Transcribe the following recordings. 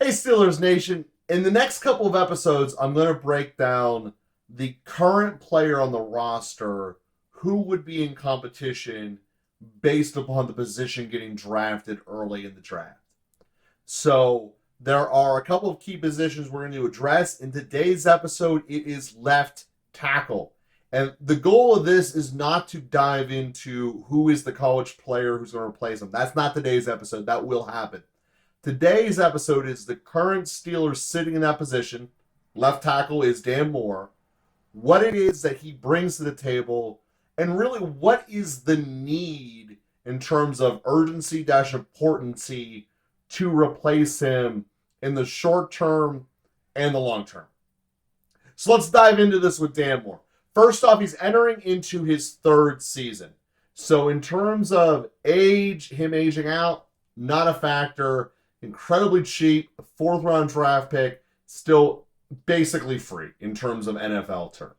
Hey, Steelers Nation. In the next couple of episodes, I'm going to break down the current player on the roster who would be in competition based upon the position getting drafted early in the draft. So, there are a couple of key positions we're going to address. In today's episode, it is left tackle. And the goal of this is not to dive into who is the college player who's going to replace him. That's not today's episode. That will happen. Today's episode is the current Steelers sitting in that position. Left tackle is Dan Moore. What it is that he brings to the table, and really what is the need in terms of urgency dash importancy to replace him in the short term and the long term. So let's dive into this with Dan Moore. First off, he's entering into his third season. So in terms of age, him aging out, not a factor. Incredibly cheap, a fourth round draft pick, still basically free in terms of NFL terms.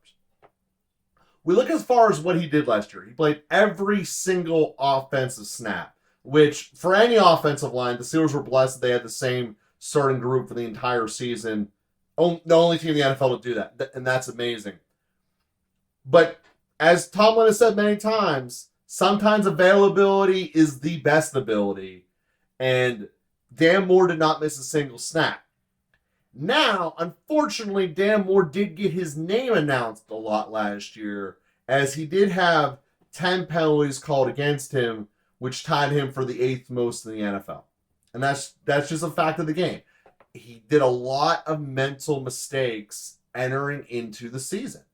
We look as far as what he did last year. He played every single offensive snap, which for any offensive line, the Steelers were blessed that they had the same starting group for the entire season. The only team in the NFL to do that, and that's amazing. But as Tomlin has said many times, sometimes availability is the best ability, and Dan Moore did not miss a single snap. Now, unfortunately, Dan Moore did get his name announced a lot last year, as he did have 10 penalties called against him, which tied him for the 8th most in the NFL. And that's just a fact of the game. He did a lot of mental mistakes entering into the season.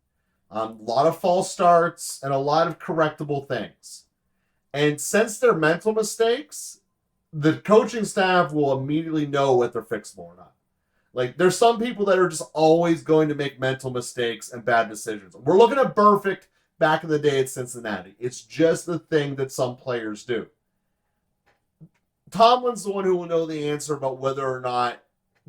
A lot of false starts and a lot of correctable things. And since they're mental mistakes, the coaching staff will immediately know what they're fixable or not. Like, there's some people that are just always going to make mental mistakes and bad decisions. We're looking at Burfict back in the day at Cincinnati. It's just the thing that some players do. Tomlin's the one who will know the answer about whether or not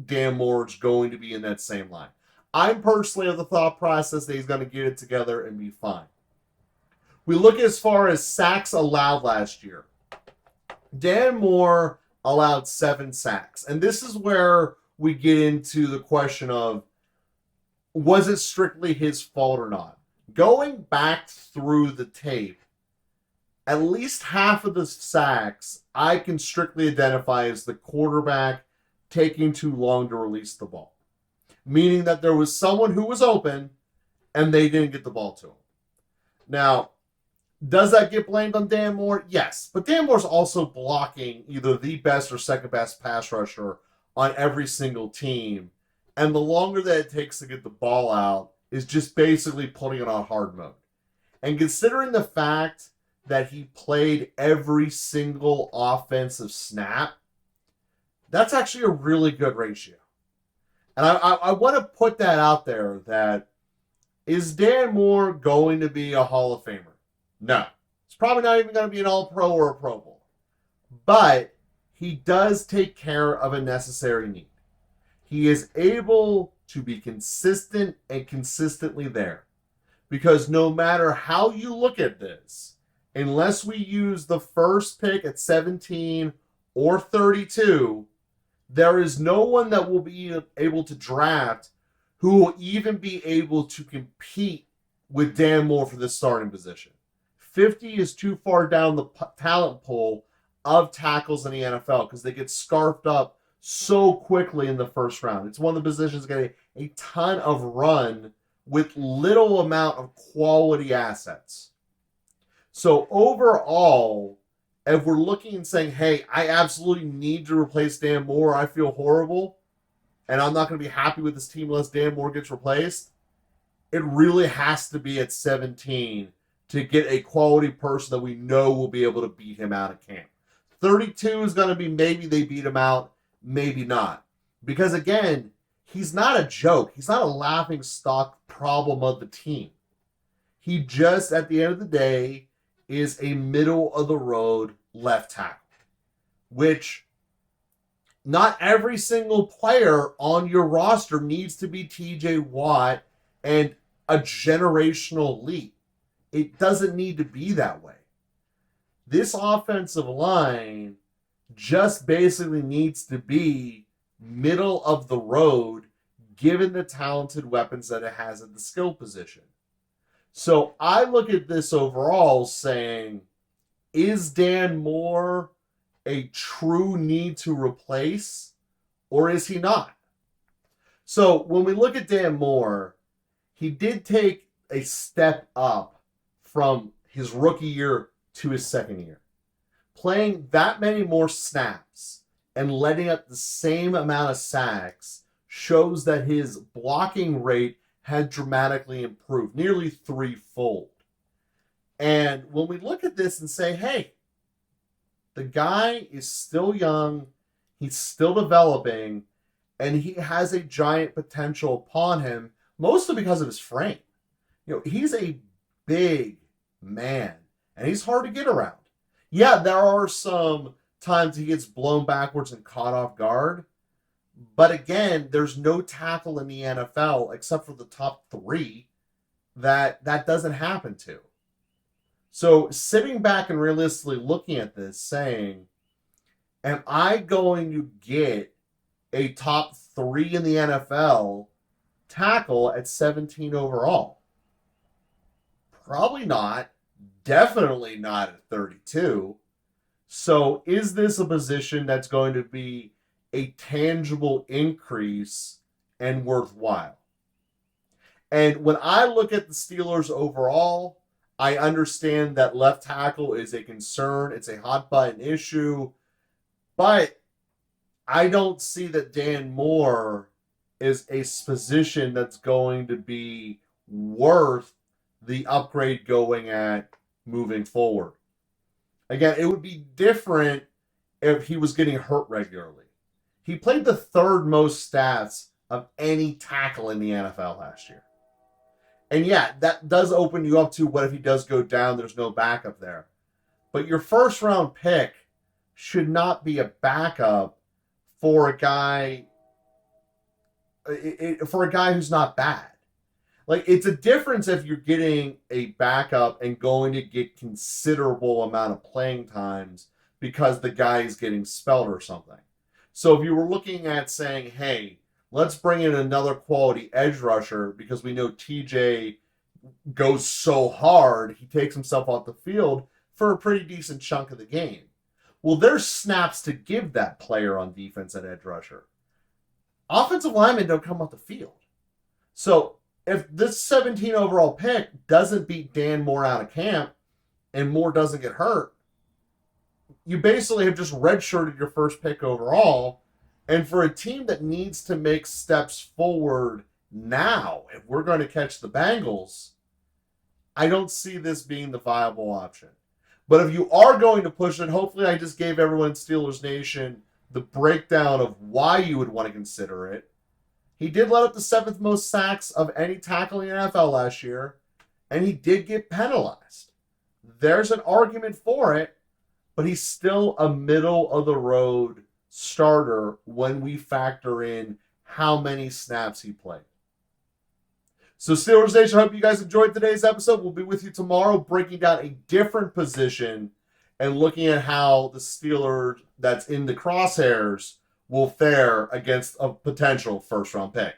Dan Moore is going to be in that same line. I'm personally of the thought process that he's going to get it together and be fine. We look as far as sacks allowed last year. Dan Moore allowed 7 sacks. And this is where we get into the question of, was it strictly his fault or not? Going back through the tape, at least half of the sacks I can strictly identify as the quarterback taking too long to release the ball. Meaning that there was someone who was open and they didn't get the ball to him. Now, does that get blamed on Dan Moore? Yes. But Dan Moore's also blocking either the best or second best pass rusher on every single team. And the longer that it takes to get the ball out is just basically putting it on hard mode. And considering the fact that he played every single offensive snap, that's actually a really good ratio. And I want to put that out there, that is Dan Moore going to be a Hall of Famer? No. It's probably not even going to be an All-Pro or a Pro Bowl. But he does take care of a necessary need. He is able to be consistent and consistently there. Because no matter how you look at this, unless we use the first pick at 17 or 32, there is no one that will be able to draft who will even be able to compete with Dan Moore for the starting position. 50 is too far down the talent pool of tackles in the NFL because they get scarfed up so quickly in the first round. It's one of the positions that get a ton of run with little amount of quality assets. So overall, if we're looking and saying, hey, I absolutely need to replace Dan Moore, I feel horrible, and I'm not going to be happy with this team unless Dan Moore gets replaced, it really has to be at 17 to get a quality person that we know will be able to beat him out of camp. 32 is going to be maybe they beat him out, maybe not. Because again, he's not a joke. He's not a laughing stock problem of the team. He just, at the end of the day, is a middle-of-the-road left tackle, which not every single player on your roster needs to be TJ Watt and a generational elite. It doesn't need to be that way. This offensive line just basically needs to be middle of the road given the talented weapons that it has at the skill position. So I look at this overall saying, is Dan Moore a true need to replace, or is he not? So when we look at Dan Moore, he did take a step up from his rookie year to his second year. Playing that many more snaps and letting up the same amount of sacks shows that his blocking rate had dramatically improved, nearly threefold. And when we look at this and say, hey, the guy is still young, he's still developing, and he has a giant potential upon him, mostly because of his frame. He's a big man, and he's hard to get around. Yeah, there are some times he gets blown backwards and caught off guard, but again, there's no tackle in the NFL except for the top three that doesn't happen to. So sitting back and realistically looking at this, saying, am I going to get a top three in the NFL tackle at 17 overall? Probably not. Definitely not at 32. So is this a position that's going to be a tangible increase and worthwhile? And when I look at the Steelers overall, I understand that left tackle is a concern. It's a hot button issue. But I don't see that Dan Moore is a position that's going to be worth the upgrade going at moving forward. Again, it would be different if he was getting hurt regularly. He played the third most stats of any tackle in the NFL last year. And yeah, that does open you up to what if he does go down, there's no backup there. But your first round pick should not be a backup for a guy who's not bad. Like, it's a difference if you're getting a backup and going to get considerable amount of playing times because the guy is getting spelled or something. So if you were looking at saying, hey, let's bring in another quality edge rusher because we know TJ goes so hard, he takes himself off the field for a pretty decent chunk of the game. Well, there's snaps to give that player on defense at edge rusher. Offensive linemen don't come off the field. So if this 17 overall pick doesn't beat Dan Moore out of camp and Moore doesn't get hurt, you basically have just redshirted your first pick overall. And for a team that needs to make steps forward now, if we're going to catch the Bengals, I don't see this being the viable option. But if you are going to push it, hopefully I just gave everyone in Steelers Nation the breakdown of why you would want to consider it. He did let up the 7th most sacks of any tackle in the NFL last year, and he did get penalized. There's an argument for it, but he's still a middle-of-the-road starter when we factor in how many snaps he played. So Steelers Nation, I hope you guys enjoyed today's episode. We'll be with you tomorrow breaking down a different position and looking at how the Steelers that's in the crosshairs will fare against a potential first-round pick.